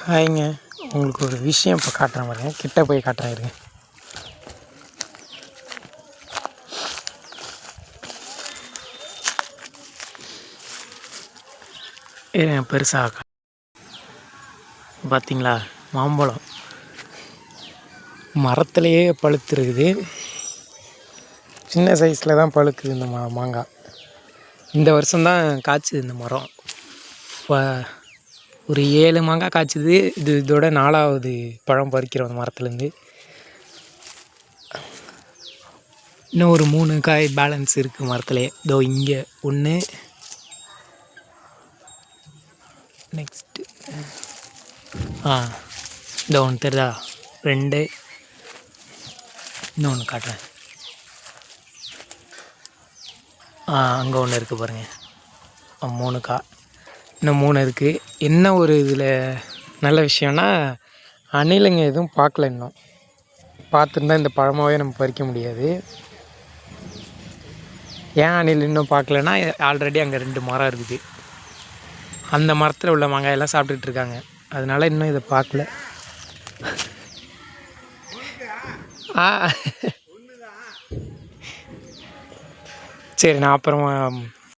ஹாய்ங்க, உங்களுக்கு ஒரு விஷயம் இப்போ காட்டுறேன் பாருங்க. கிட்ட போய் காட்டுறேன் இருங்க. பெருசாக பார்த்தீங்களா, மாம்பழம் மரத்துலேயே பழுத்துருக்குது. சின்ன சைஸில் தான் பழுக்குது இந்த மாங்காய். இந்த வருஷம்தான் காய்ச்சுது இந்த மரம். இப்போ ஒரு 7 மாங்காய் காய்ச்சுது. இதோட 4வது பழம் பறிக்கிறோம் அந்த மரத்துலேருந்து. இன்னும் ஒரு 3 காய் பேலன்ஸ் இருக்குது மரத்துலேயே. இதோ இங்கே 1, நெக்ஸ்ட்டு இதோ ஒன்று தெரியுதா, 2, இன்னொன்று காட்டுறேன். அங்கே ஒன்று இருக்குது பாருங்கள், 3 காய், இன்னும் 3 இருக்குது. என்ன ஒரு இதில் நல்ல விஷயம்னா, அணிலுங்க எதுவும் பார்க்கல. இன்னும் பார்த்துருந்தா இந்த பழமாகவே நம்ம பறிக்க முடியாது. ஏன் அணில் இன்னும் பார்க்கலன்னா, ஆல்ரெடி அங்கே 2 மரம் இருக்குது. அந்த மரத்தில் உள்ள மாங்காயெல்லாம் சாப்பிட்டுட்டு இருக்காங்க. அதனால் இன்னும் இதை பார்க்கல. சரி, நான் அப்புறமா